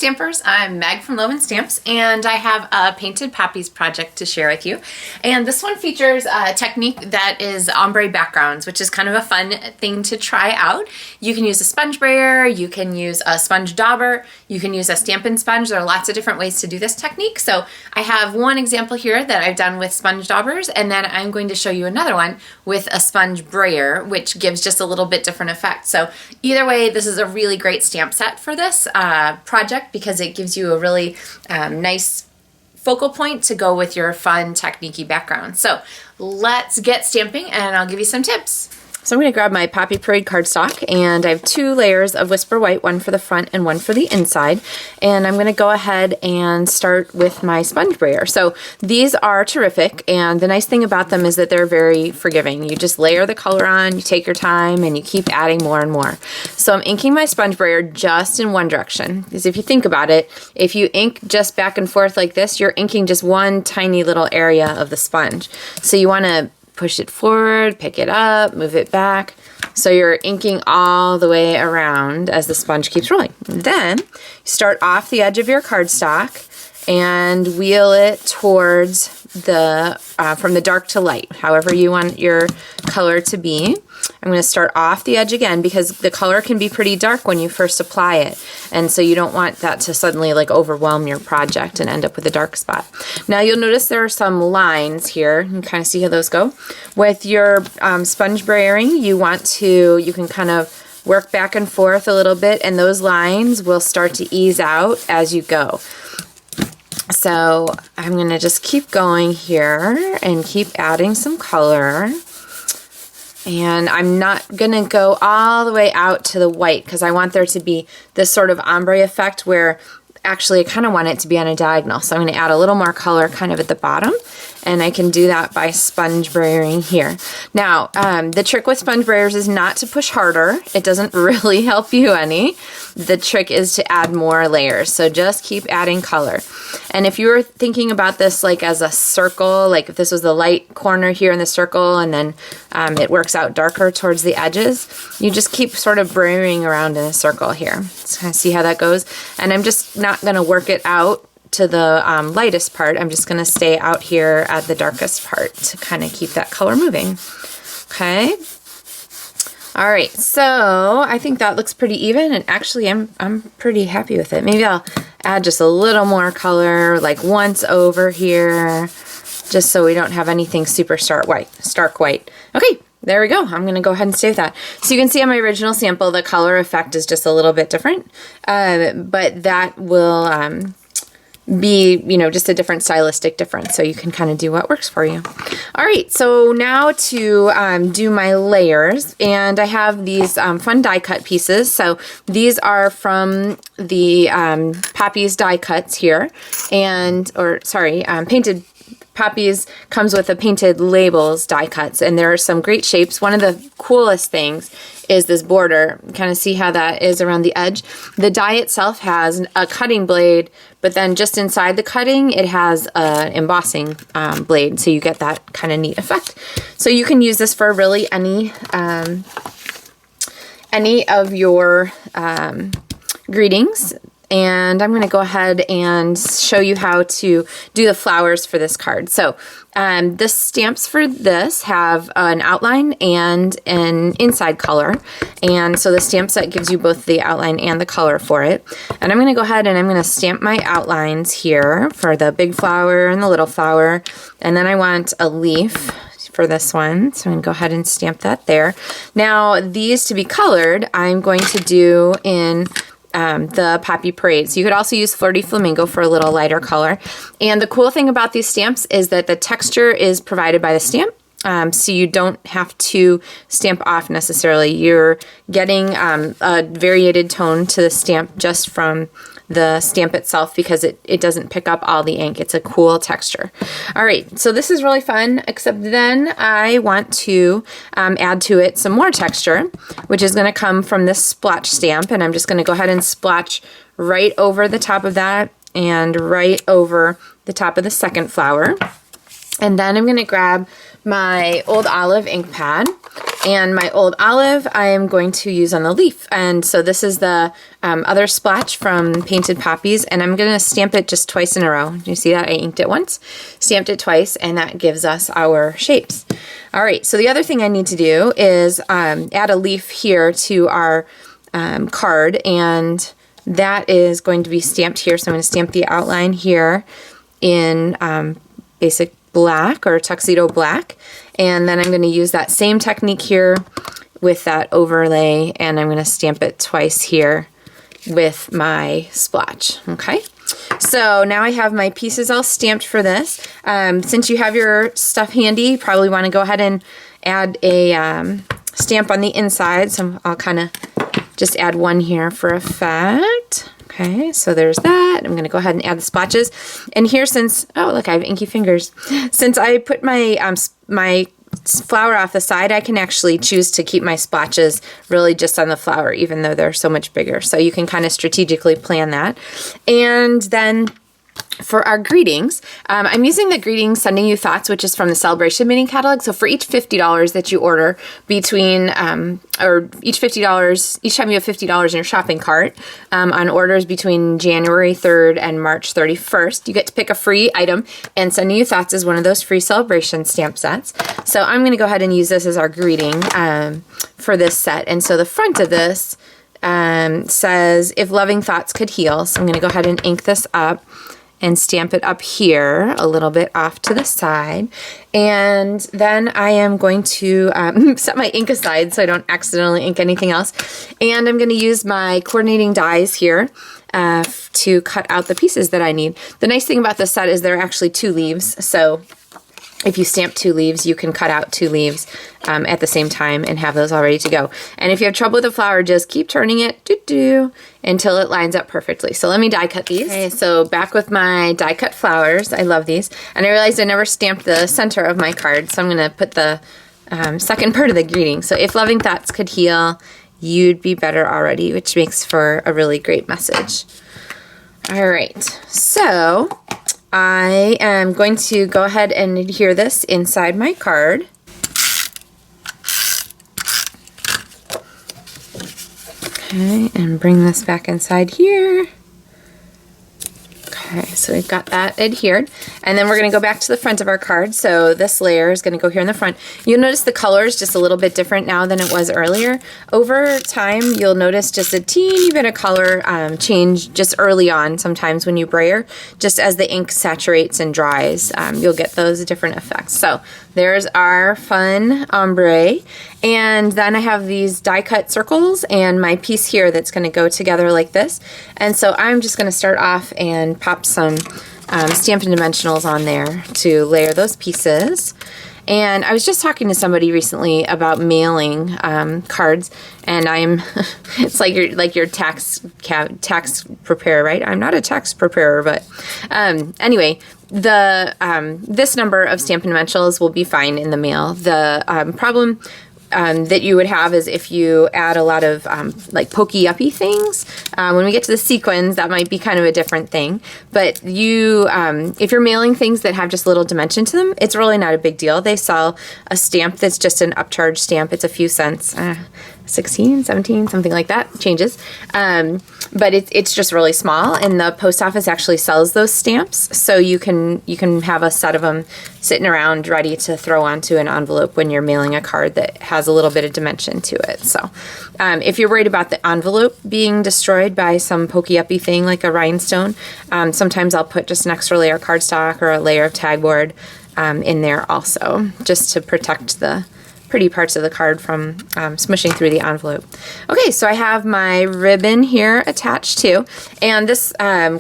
Stampers, I'm Meg from LovenStamps, and I have a painted poppies project to share with you. And this one features a technique that is ombre backgrounds, which is kind of a fun thing to try out. You can use a sponge brayer, you can use a sponge dauber, you can use a Stampin' sponge. There are lots of different ways to do this technique. So I have one example here that I've done with sponge daubers, and then I'm going to show you another one with a sponge brayer, which gives just a little bit different effect. So either way, this is a really great stamp set for this project because it gives you a really nice focal point to go with your fun technique-y background. So let's get stamping and I'll give you some tips. So I'm going to grab my Poppy Parade cardstock, and I have 2 layers of Whisper White, one for the front and one for the inside. And I'm going to go ahead and start with my sponge brayer. So these are terrific, and the nice thing about them is that they're very forgiving. You just layer the color on, you take your time, and you keep adding more and more. So I'm inking my sponge brayer just in one direction, because if you think about it, if you ink just back and forth like this, you're inking just one tiny little area of the sponge. So you want to push it forward, pick it up, move it back. So you're inking all the way around as the sponge keeps rolling. Then you start off the edge of your cardstock and wheel it towards the, from the dark to light, however you want your color to be. I'm going to start off the edge again because the color can be pretty dark when you first apply it, and so you don't want that to suddenly like overwhelm your project and end up with a dark spot. Now you'll notice there are some lines here. You can kind of see how those go. With your sponge brayering, you can kind of work back and forth a little bit, and those lines will start to ease out as you go. So I'm going to just keep going here and keep adding some color. And I'm not going to go all the way out to the white because I want there to be this sort of ombre effect where actually I kind of want it to be on a diagonal. So I'm going to add a little more color kind of at the bottom, and I can do that by sponge brayering here. Now, the trick with sponge brayers is not to push harder. It doesn't really help you any. The trick is to add more layers. So just keep adding color. And if you were thinking about this like as a circle, like if this was the light corner here in the circle and then it works out darker towards the edges, you just keep sort of brayering around in a circle here. So kind of see how that goes. And I'm just not going to work it out to the lightest part. I'm just going to stay out here at the darkest part to kind of keep that color moving. Okay. All right, so I think that looks pretty even, and actually I'm pretty happy with it. Maybe I'll add just a little more color, like once over here, just so we don't have anything super stark white. Okay, there we go. I'm going to go ahead and stay with that. So you can see on my original sample, the color effect is just a little bit different, but that will be, you know, just a different stylistic difference, so you can kind of do what works for you. All right, so now to do my layers, and I have these fun die cut pieces. So these are from the Poppies die cuts here, Painted Poppies comes with a Painted Labels die cuts, and there are some great shapes. One of the coolest things is this border. Kind of see how that is around the edge. The die itself has a cutting blade, but then just inside the cutting, it has an embossing blade, so you get that kind of neat effect. So you can use this for really any of your greetings. And I'm going to go ahead and show you how to do the flowers for this card. So the stamps for this have an outline and an inside color. And so the stamp set gives you both the outline and the color for it. And I'm going to go ahead and I'm going to stamp my outlines here for the big flower and the little flower. And then I want a leaf for this one, so I'm going to go ahead and stamp that there. Now these to be colored, I'm going to do in the Poppy Parade. So you could also use Flirty Flamingo for a little lighter color. And the cool thing about these stamps is that the texture is provided by the stamp. So you don't have to stamp off necessarily. You're getting a variated tone to the stamp just from the stamp itself because it doesn't pick up all the ink. It's a cool texture. All right, so this is really fun, except then I want to add to it some more texture, which is going to come from this splotch stamp, and I'm just going to go ahead and splotch right over the top of that and right over the top of the second flower. And then I'm going to grab my Old Olive ink pad, And my old olive I am going to use on the leaf. And so this is the other splotch from Painted Poppies, and I'm going to stamp it just twice in a row. You see that? I inked it once, stamped it twice, and that gives us our shapes. All right, so the other thing I need to do is add a leaf here to our card, and that is going to be stamped here. So I'm going to stamp the outline here in basic black or tuxedo black, and then I'm going to use that same technique here with that overlay, and I'm going to stamp it twice here with my splotch. Okay, so now I have my pieces all stamped for this. Since you have your stuff handy, you probably want to go ahead and add a stamp on the inside, so I'll kind of just add one here for effect. Okay, so there's that. I'm going to go ahead and add the splotches. And here, since, oh look, I have inky fingers. Since I put my my flower off the side, I can actually choose to keep my splotches really just on the flower, even though they're so much bigger. So you can kind of strategically plan that. And then for our greetings, I'm using the Greetings Sending You Thoughts, which is from the Celebration Mini Catalog. So for each $50 that you order between, or each time you have $50 in your shopping cart, on orders between January 3rd and March 31st, you get to pick a free item, and Sending You Thoughts is one of those free celebration stamp sets. So I'm going to go ahead and use this as our greeting for this set. And so the front of this says, "If loving thoughts could heal." So I'm going to go ahead and ink this up and stamp it up here a little bit off to the side. And then I am going to set my ink aside so I don't accidentally ink anything else. And I'm going to use my coordinating dies here to cut out the pieces that I need. The nice thing about this set is there are actually 2 leaves. So if you stamp 2 leaves, you can cut out 2 leaves at the same time and have those all ready to go. And if you have trouble with the flower, just keep turning it until it lines up perfectly. So let me die cut these. Okay, so back with my die cut flowers. I love these. And I realized I never stamped the center of my card, so I'm going to put the second part of the greeting. So if loving thoughts could heal, you'd be better already, which makes for a really great message. All right, so I am going to go ahead and adhere this inside my card. Okay, and bring this back inside here. Okay, so we've got that adhered. And then we're going to go back to the front of our card. So this layer is going to go here in the front. You'll notice the color is just a little bit different now than it was earlier. Over time, you'll notice just a teeny bit of color change just early on, sometimes when you brayer. Just as the ink saturates and dries, you'll get those different effects. So there's our fun ombre. And then I have these die cut circles and my piece here that's going to go together like this. And so I'm just going to start off and pop some Stampin' Dimensionals on there to layer those pieces. And I was just talking to somebody recently about mailing cards, and I'm it's like your tax preparer, right? I'm not a tax preparer, but anyway, the this number of Stampin' Dimensionals will be fine in the mail. The problem that you would have is if you add a lot of like pokey-uppy things. When we get to the sequins, that might be kind of a different thing. But you, if you're mailing things that have just a little dimension to them, it's really not a big deal. They sell a stamp that's just an upcharge stamp. It's a few cents. 16, 17, something like that, changes. But it's just really small, and the post office actually sells those stamps, so you can have a set of them sitting around ready to throw onto an envelope when you're mailing a card that has a little bit of dimension to it. So if you're worried about the envelope being destroyed by some pokey-uppy thing like a rhinestone, sometimes I'll put just an extra layer of cardstock or a layer of tagboard in there also, just to protect the pretty parts of the card from smushing through the envelope. Okay, so I have my ribbon here attached too, and this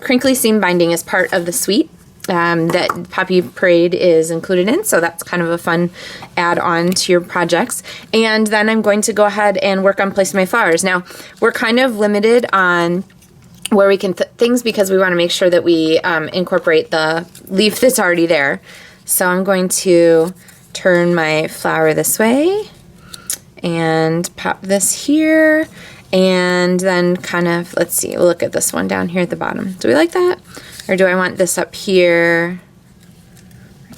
crinkly seam binding is part of the suite that Poppy Parade is included in, so that's kind of a fun add-on to your projects. And then I'm going to go ahead and work on placing my flowers. Now, we're kind of limited on where we can put things because we want to make sure that we incorporate the leaf that's already there. So I'm going to turn my flower this way and pop this here, and then kind of, let's see, we'll look at this one down here at the bottom. Do we like that? Or do I want this up here?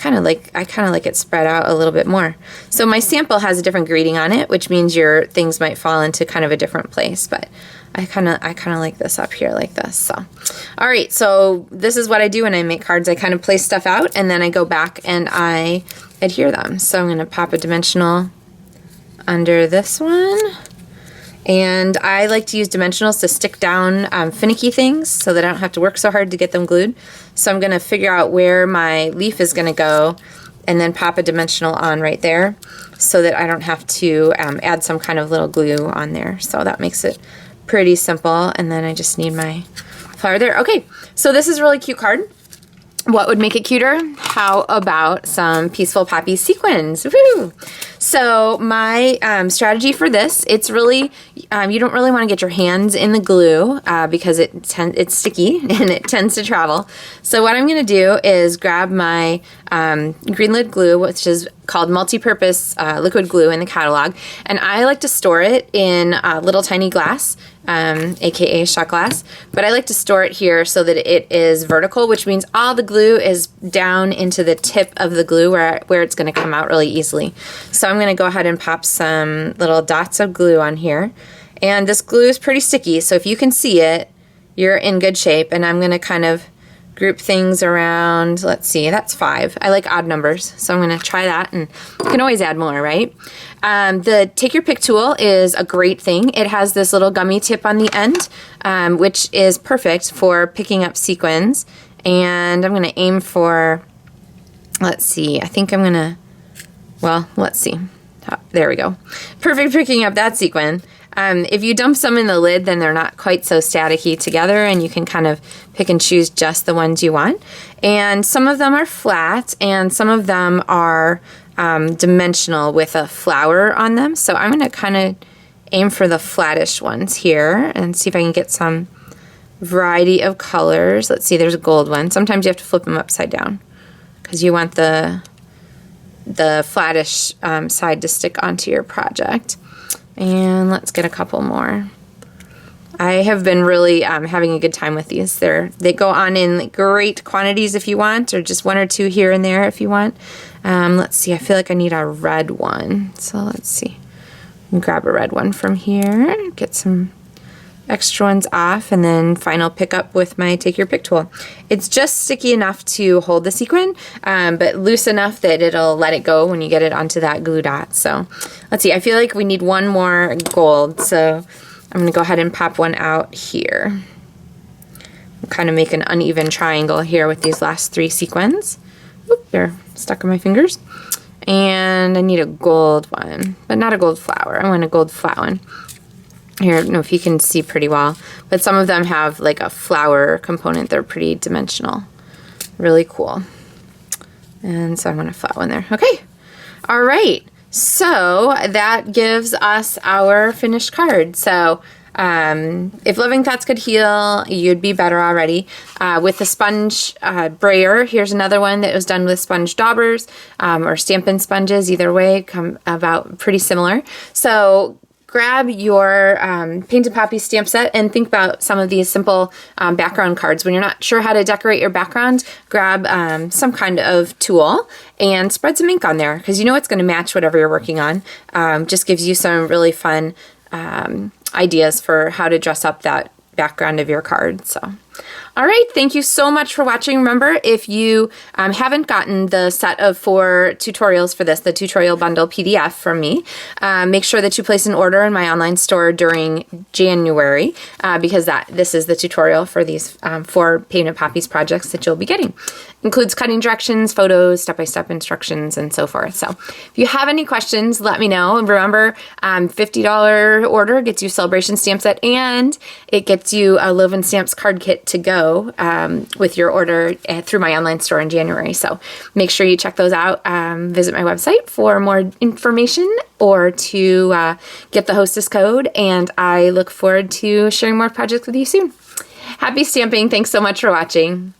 I kind of like it spread out a little bit more. So my sample has a different greeting on it, which means your things might fall into kind of a different place, but I kind of like this up here like this. So, all right, so this is what I do when I make cards. I kind of place stuff out and then I go back and I adhere them. So I'm going to pop a dimensional under this one. And I like to use dimensionals to stick down finicky things so that I don't have to work so hard to get them glued. So I'm going to figure out where my leaf is going to go and then pop a dimensional on right there so that I don't have to add some kind of little glue on there. So that makes it pretty simple. And then I just need my flower there. Okay, so this is a really cute card. What would make it cuter? How about some Peaceful Poppy sequins? Woo! So my strategy for this, it's really, you don't really want to get your hands in the glue because it's sticky and it tends to travel. So what I'm going to do is grab my green lid glue, which is called multi-purpose liquid glue in the catalog, and I like to store it in little tiny glass, aka shot glass, but I like to store it here so that it is vertical, which means all the glue is down into the tip of the glue where it's going to come out really easily. So I'm going to go ahead and pop some little dots of glue on here, and this glue is pretty sticky, so if you can see it, you're in good shape. And I'm going to kind of group things around. Let's see, that's 5. I like odd numbers, so I'm going to try that, and you can always add more, right? The Take Your Pick tool is a great thing. It has this little gummy tip on the end, which is perfect for picking up sequins. And I'm going to aim for, let's see, I think I'm going to, well, let's see. There we go. Perfect picking up that sequin. If you dump some in the lid, then they're not quite so staticky together, and you can kind of pick and choose just the ones you want. And some of them are flat, and some of them are dimensional with a flower on them. So I'm going to kind of aim for the flattish ones here and see if I can get some variety of colors. Let's see, there's a gold one. Sometimes you have to flip them upside down because you want the flattish side to stick onto your project. And let's get a couple more. I have been really having a good time with these. They go on in great quantities if you want, or just 1 or 2 here and there if you want. Let's see, I feel like I need a red one. So let's see. Grab a red one from here, get some extra ones off, and then final pick up with my Take Your Pick tool. It's just sticky enough to hold the sequin, but loose enough that it'll let it go when you get it onto that glue dot. So let's see, I feel like we need one more gold, so I'm going to go ahead and pop one out here. Kind of make an uneven triangle here with these last 3 sequins. Oop, they're stuck on my fingers. And I need a gold one, but not a gold flower. I want a gold flat one. Here, I don't know if you can see pretty well, but some of them have like a flower component. They're pretty dimensional. Really cool. And so I want a flat one there. Okay. All right. So that gives us our finished card. So if Loving Thoughts could heal, you'd be better already. With the sponge brayer, here's another one that was done with sponge daubers or Stampin' sponges. Either way, come about pretty similar. So grab your Painted Poppy stamp set and think about some of these simple background cards. When you're not sure how to decorate your background, grab some kind of tool and spread some ink on there, because you know it's going to match whatever you're working on. Just gives you some really fun ideas for how to dress up that background of your card. So, all right, thank you so much for watching. Remember, if you haven't gotten the set of 4 tutorials for this, the tutorial bundle PDF from me, make sure that you place an order in my online store during January, because this is the tutorial for these 4 Painted Poppies projects that you'll be getting. Includes cutting directions, photos, step-by-step instructions, and so forth. So if you have any questions, let me know. And remember, $50 order gets you Celebration stamp set, and it gets you a LovenStamps card kit to go with your order through my online store in January. So make sure you check those out. Visit my website for more information or to get the hostess code. And I look forward to sharing more projects with you soon. Happy stamping. Thanks so much for watching.